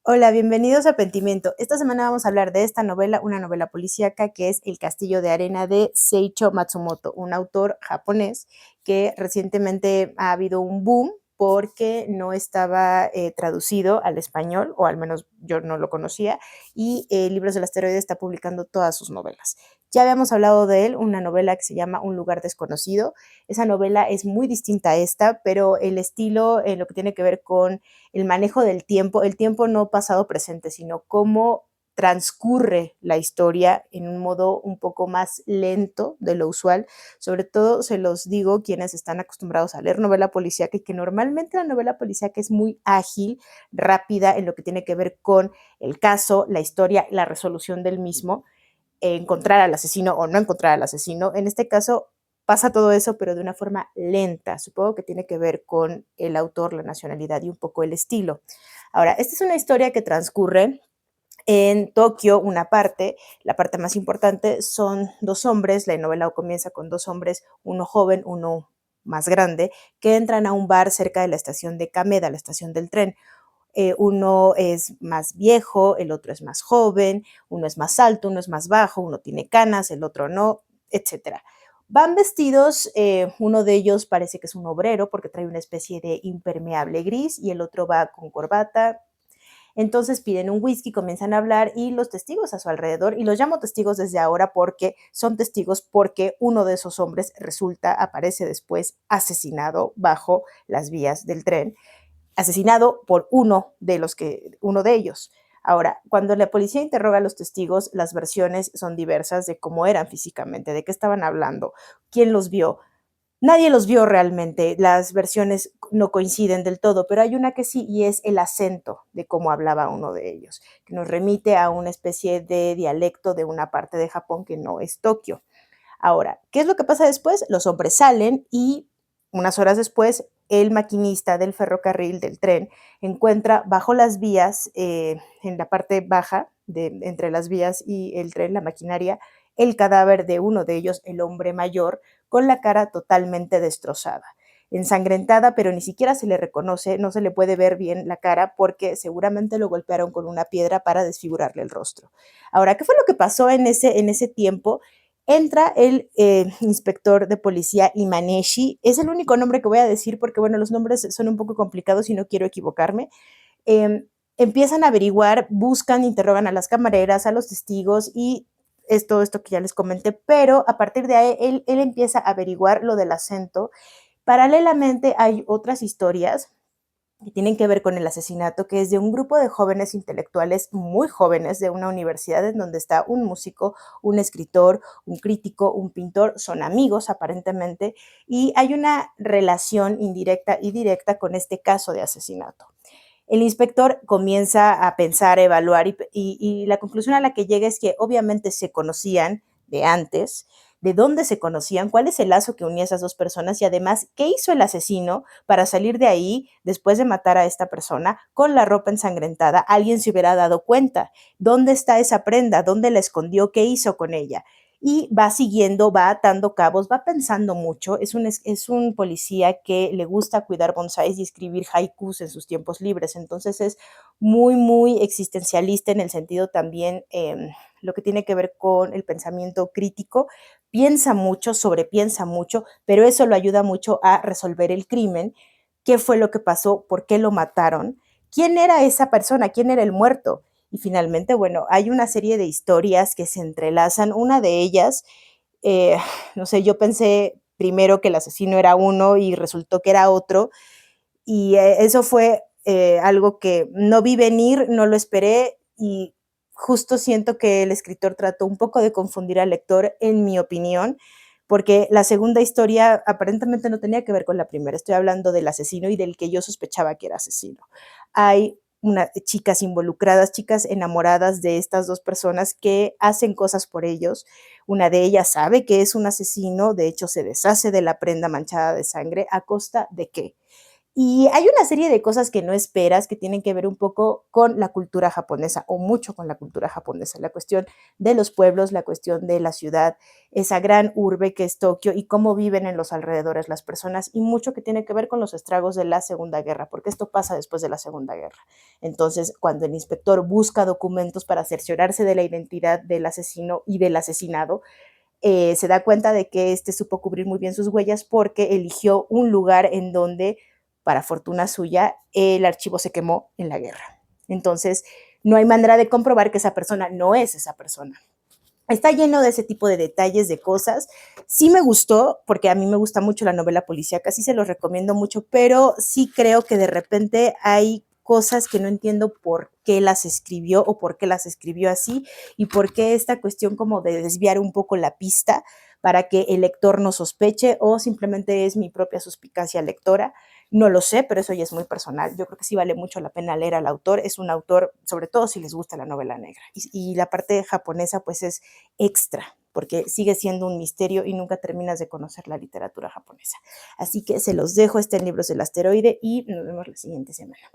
Hola, bienvenidos a Pentimiento. Esta semana vamos a hablar de esta novela, una novela policíaca que es El Castillo de Arena de Seiichi Matsumoto, un autor japonés que recientemente ha habido un boom porque no estaba traducido al español, o al menos yo no lo conocía, y Libros del Asteroide está publicando todas sus novelas. Ya habíamos hablado de él, una novela que se llama Un lugar desconocido. Esa novela es muy distinta a esta, pero el estilo en lo que tiene que ver con el manejo del tiempo, el tiempo no pasado presente, sino cómo transcurre la historia en un modo un poco más lento de lo usual. Sobre todo se los digo quienes están acostumbrados a leer novela policíaca y que normalmente la novela policíaca es muy ágil, rápida en lo que tiene que ver con el caso, la historia, la resolución del mismo, encontrar al asesino o no encontrar al asesino. En este caso pasa todo eso, pero de una forma lenta. Supongo que tiene que ver con el autor, la nacionalidad y un poco el estilo. Ahora, esta es una historia que transcurre en Tokio, la parte más importante son dos hombres, la novela comienza con dos hombres, uno joven, uno más grande, que entran a un bar cerca de la estación de Kameda, la estación del tren. Uno es más viejo, el otro es más joven, uno es más alto, uno es más bajo, uno tiene canas, el otro no, etcétera. Van vestidos, uno de ellos parece que es un obrero porque trae una especie de impermeable gris y el otro va con corbata. Entonces piden un whisky, comienzan a hablar y los testigos a su alrededor, y los llamo testigos desde ahora porque son testigos porque uno de esos hombres aparece después asesinado bajo las vías del tren, asesinado por uno de ellos. Ahora, cuando la policía interroga a los testigos, las versiones son diversas de cómo eran físicamente, de qué estaban hablando, quién los vio. Nadie los vio realmente, las versiones no coinciden del todo, pero hay una que sí, y es el acento de cómo hablaba uno de ellos, que nos remite a una especie de dialecto de una parte de Japón que no es Tokio. Ahora, ¿qué es lo que pasa después? Los hombres salen y unas horas después el maquinista del ferrocarril, del tren, encuentra bajo las vías, en la parte baja, entre las vías y el tren, la maquinaria, el cadáver de uno de ellos, el hombre mayor, con la cara totalmente destrozada, ensangrentada, pero ni siquiera se le reconoce, no se le puede ver bien la cara porque seguramente lo golpearon con una piedra para desfigurarle el rostro. Ahora, ¿qué fue lo que pasó en ese tiempo? Entra el inspector de policía Imaneshi, es el único nombre que voy a decir porque, bueno, los nombres son un poco complicados y no quiero equivocarme. Eh, Empiezan a averiguar, buscan, interrogan a las camareras, a los testigos y esto que ya les comenté, pero a partir de ahí él empieza a averiguar lo del acento. Paralelamente hay otras historias que tienen que ver con el asesinato, que es de un grupo de jóvenes intelectuales muy jóvenes de una universidad en donde está un músico, un escritor, un crítico, un pintor, son amigos aparentemente, y hay una relación indirecta y directa con este caso de asesinato. El inspector comienza a pensar, a evaluar y la conclusión a la que llega es que obviamente se conocían de antes, de dónde se conocían, cuál es el lazo que unía a esas dos personas y además qué hizo el asesino para salir de ahí después de matar a esta persona con la ropa ensangrentada. Alguien se hubiera dado cuenta. ¿Dónde está esa prenda? ¿Dónde la escondió? ¿Qué hizo con ella? Y va siguiendo, va atando cabos, va pensando mucho. Es un policía que le gusta cuidar bonsáis y escribir haikus en sus tiempos libres. Entonces es muy, muy existencialista en el sentido también lo que tiene que ver con el pensamiento crítico. Piensa mucho, sobrepiensa mucho, pero eso lo ayuda mucho a resolver el crimen. ¿Qué fue lo que pasó? ¿Por qué lo mataron? ¿Quién era esa persona? ¿Quién era el muerto? Y finalmente, bueno, hay una serie de historias que se entrelazan. Una de ellas, eh, no sé, yo pensé primero que el asesino era uno y resultó que era otro. Y eso fue algo que no vi venir, no lo esperé y justo siento que el escritor trató un poco de confundir al lector, en mi opinión, porque la segunda historia aparentemente no tenía que ver con la primera. Estoy hablando del asesino y del que yo sospechaba que era asesino. Hay chicas involucradas, chicas enamoradas de estas dos personas que hacen cosas por ellos. Una de ellas sabe que es un asesino, de hecho se deshace de la prenda manchada de sangre. ¿A costa de qué? Y hay una serie de cosas que no esperas que tienen que ver un poco con la cultura japonesa o mucho con la cultura japonesa, la cuestión de los pueblos, la cuestión de la ciudad, esa gran urbe que es Tokio y cómo viven en los alrededores las personas y mucho que tiene que ver con los estragos de la Segunda Guerra, porque esto pasa después de la Segunda Guerra. Entonces, cuando el inspector busca documentos para cerciorarse de la identidad del asesino y del asesinado, se da cuenta de que este supo cubrir muy bien sus huellas porque eligió un lugar en donde, para fortuna suya, el archivo se quemó en la guerra. Entonces, no hay manera de comprobar que esa persona no es esa persona. Está lleno de ese tipo de detalles, de cosas. Sí me gustó, porque a mí me gusta mucho la novela policíaca, sí se los recomiendo mucho, pero sí creo que de repente hay cosas que no entiendo por qué las escribió o por qué las escribió así y por qué esta cuestión como de desviar un poco la pista para que el lector no sospeche o simplemente es mi propia suspicacia lectora. No lo sé, pero eso ya es muy personal. Yo creo que sí vale mucho la pena leer al autor. Es un autor, sobre todo si les gusta la novela negra. Y la parte japonesa, pues es extra, porque sigue siendo un misterio y nunca terminas de conocer la literatura japonesa. Así que se los dejo, está en Libros del Asteroide y nos vemos la siguiente semana.